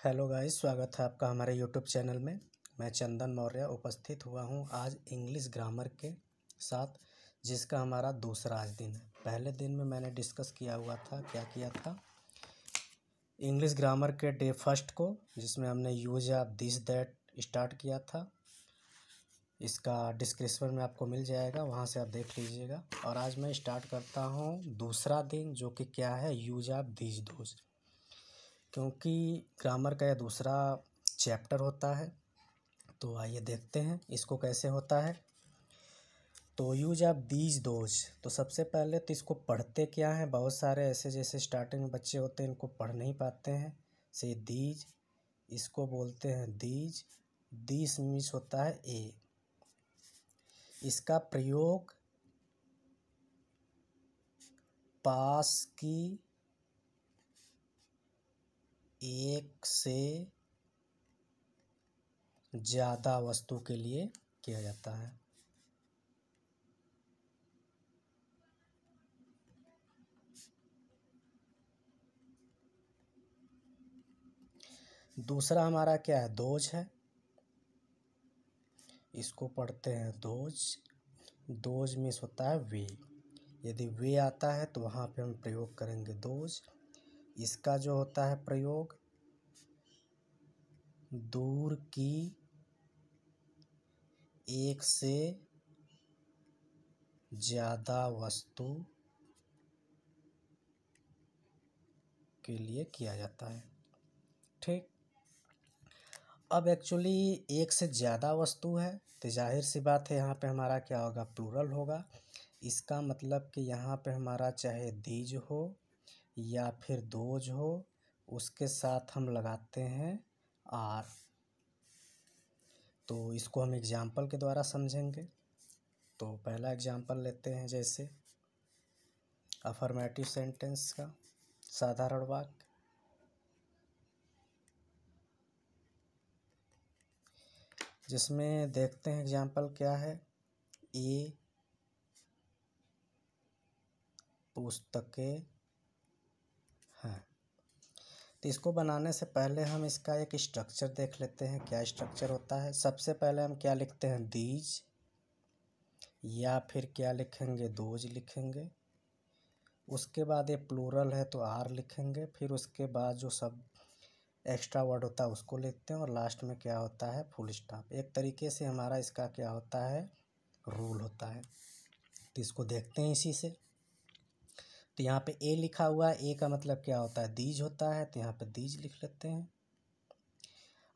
Hello guys, स्वागत है आपका हमारे यूट्यूब चैनल में। मैं चंदन मौर्य उपस्थित हुआ हूं आज इंग्लिश ग्रामर के साथ, जिसका हमारा दूसरा आज दिन है। पहले दिन में मैंने डिस्कस किया हुआ था, क्या किया था, इंग्लिश ग्रामर के डे फर्स्ट को, जिसमें हमने use of this that start किया था। इसका डिस्क्रिप्शन में आपको मिल जाएगा, वहां से आप देख लीजिएगा। और आज मैं स्टार्ट करता हूँ दूसरा दिन, जो कि क्या है, यूज ऑफ दिस दोज। क्योंकि ग्रामर का यह दूसरा चैप्टर होता है, तो आइए देखते हैं इसको कैसे होता है। तो यूज ऑफ दीज दोज, तो सबसे पहले तो इसको पढ़ते क्या है। बहुत सारे ऐसे जैसे स्टार्टिंग में बच्चे होते हैं, इनको पढ़ नहीं पाते हैं। से दीज, इसको बोलते हैं दीज। दीस मीन्स होता है ए। इसका प्रयोग पास की एक से ज़्यादा वस्तु के लिए किया जाता है। दूसरा हमारा क्या है, दोज है। इसको पढ़ते हैं दोज। दोज मीन्स होता है वे। यदि वे आता है तो वहाँ पे हम प्रयोग करेंगे दोज। इसका जो होता है प्रयोग, दूर की एक से ज़्यादा वस्तु के लिए किया जाता है। ठीक। अब एक्चुअली एक से ज़्यादा वस्तु है, तो जाहिर सी बात है यहाँ पे हमारा क्या होगा, प्लूरल होगा। इसका मतलब कि यहाँ पे हमारा चाहे दीज हो या फिर दोज हो, उसके साथ हम लगाते हैं आर। तो इसको हम एग्जाम्पल के द्वारा समझेंगे। तो पहला एग्जाम्पल लेते हैं, जैसे अफर्मेटिव सेंटेंस का साधारण वाक्य। जिसमें देखते हैं एग्जाम्पल क्या है, ए पुस्तकें हैं। तो इसको बनाने से पहले हम इसका एक स्ट्रक्चर देख लेते हैं, क्या स्ट्रक्चर होता है। सबसे पहले हम क्या लिखते हैं, दीज, या फिर क्या लिखेंगे, दोज लिखेंगे। उसके बाद ये प्लूरल है तो आर लिखेंगे। फिर उसके बाद जो सब एक्स्ट्रा वर्ड होता है उसको लिखते हैं, और लास्ट में क्या होता है, फुल स्टॉप। एक तरीके से हमारा इसका क्या होता है, रूल होता है। तो इसको देखते हैं इसी से। तो यहाँ पे ए लिखा हुआ है, ए का मतलब क्या होता है, दीज होता है। तो यहाँ पे दीज लिख लेते हैं।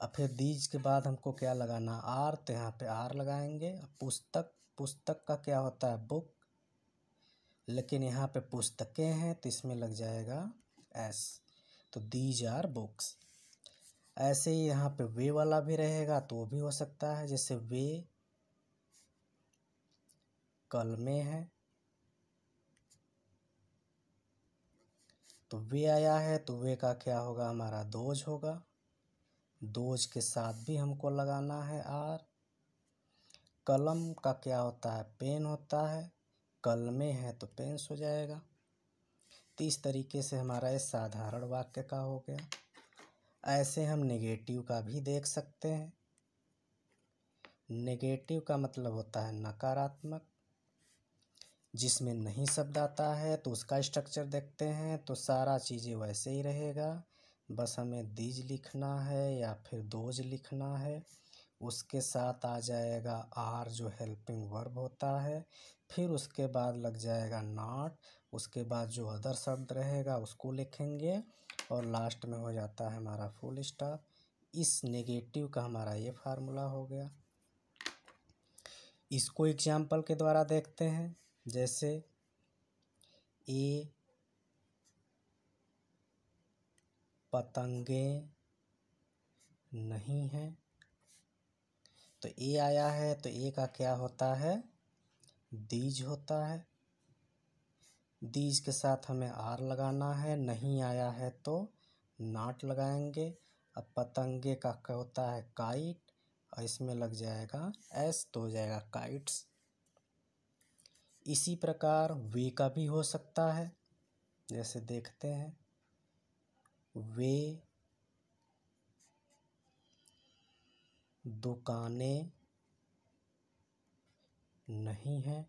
अब फिर दीज के बाद हमको क्या लगाना, आर। तो यहाँ पे आर लगाएंगे। पुस्तक, पुस्तक का क्या होता है, बुक, लेकिन यहाँ पे पुस्तकें हैं तो इसमें लग जाएगा एस। तो दीज आर बुक्स। ऐसे ही यहाँ पे वे वाला भी रहेगा तो वो भी हो सकता है, जैसे वे कलमे हैं, तो वे आया है तो वे का क्या होगा, हमारा दोज होगा। दोज के साथ भी हमको लगाना है आर। कलम का क्या होता है, पेन होता है। कलमे है तो पेन्स हो जाएगा। तो इस तरीके से हमारा ये साधारण वाक्य का हो गया। ऐसे हम नेगेटिव का भी देख सकते हैं। नेगेटिव का मतलब होता है नकारात्मक, जिसमें नहीं शब्द आता है। तो उसका स्ट्रक्चर देखते हैं, तो सारा चीज़ें वैसे ही रहेगा, बस हमें दीज लिखना है या फिर दोज लिखना है। उसके साथ आ जाएगा आर, जो हेल्पिंग वर्ब होता है। फिर उसके बाद लग जाएगा नॉट। उसके बाद जो अदर शब्द रहेगा उसको लिखेंगे, और लास्ट में हो जाता है हमारा फुल स्टॉप। इस नेगेटिव का हमारा ये फार्मूला हो गया। इसको एग्जाम्पल के द्वारा देखते हैं, जैसे ए पतंगें नहीं हैं। तो ए आया है तो ए का क्या होता है, दीज होता है। दीज के साथ हमें आर लगाना है। नहीं आया है तो नॉट लगाएंगे। अब पतंगे का क्या होता है, काइट, और इसमें लग जाएगा एस, तो हो जाएगा काइट्स। इसी प्रकार वे का भी हो सकता है, जैसे देखते हैं, वे दुकानें नहीं हैं,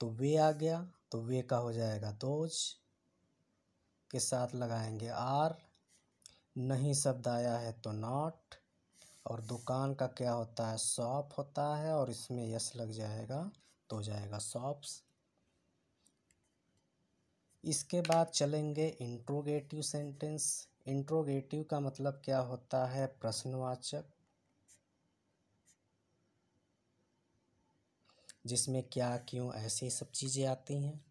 तो वे आ गया, तो वे का हो जाएगा दोज के साथ लगाएंगे आर। नहीं शब्द आया है तो नॉट, और दुकान का क्या होता है, शॉप होता है, और इसमें यस लग जाएगा तो हो जाएगा शॉप्स। इसके बाद चलेंगे इंट्रोगेटिव सेंटेंस। इंट्रोगेटिव का मतलब क्या होता है, प्रश्नवाचक, जिसमें क्या, क्यों, ऐसी सब चीज़ें आती हैं।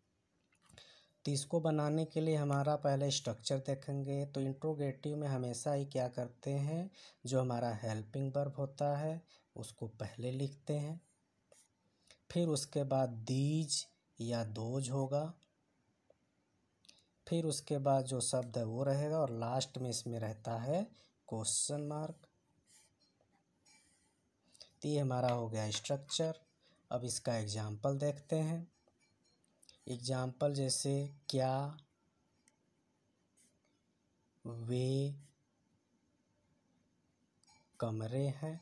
तो इसको बनाने के लिए हमारा पहले स्ट्रक्चर देखेंगे। तो इंट्रोगेटिव में हमेशा ही क्या करते हैं, जो हमारा हेल्पिंग वर्ब होता है उसको पहले लिखते हैं, फिर उसके बाद दीज या दोज होगा, फिर उसके बाद जो शब्द है वो रहेगा, और लास्ट में इसमें रहता है क्वेश्चन मार्क। तो ये हमारा हो गया स्ट्रक्चर। अब इसका एग्जाम्पल देखते हैं। एग्जाम्पल जैसे क्या, वे कमरे हैं।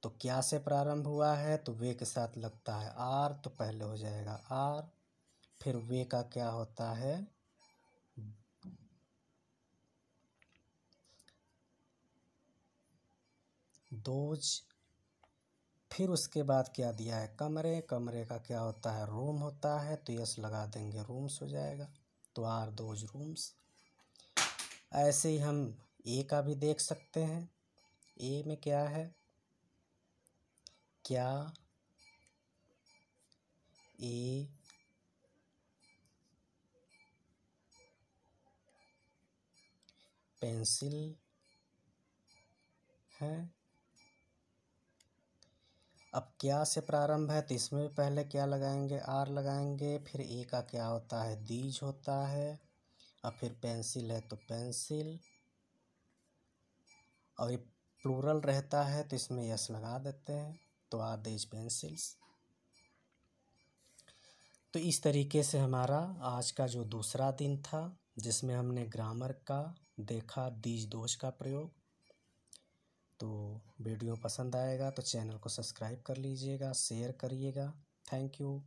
तो क्या से प्रारंभ हुआ है, तो वे के साथ लगता है आर, तो पहले हो जाएगा आर। फिर वे का क्या होता है, दोज। फिर उसके बाद क्या दिया है, कमरे। कमरे का क्या होता है, रूम होता है, तो यस लगा देंगे, रूम्स हो जाएगा, तो आर दोज रूम्स। ऐसे ही हम ए का भी देख सकते हैं। ए में क्या है, क्या ए पेंसिल है। अब क्या से प्रारंभ है, तो इसमें पहले क्या लगाएंगे, आर लगाएंगे। फिर ए का क्या होता है, दीज होता है, और फिर पेंसिल है तो पेंसिल, और ये प्लूरल रहता है तो इसमें यस लगा देते हैं, तो आर दीज पेंसिल्स। तो इस तरीके से हमारा आज का जो दूसरा दिन था, जिसमें हमने ग्रामर का देखा, दीज दोज का प्रयोग। तो वीडियो पसंद आएगा तो चैनल को सब्सक्राइब कर लीजिएगा, शेयर करिएगा। Thank you.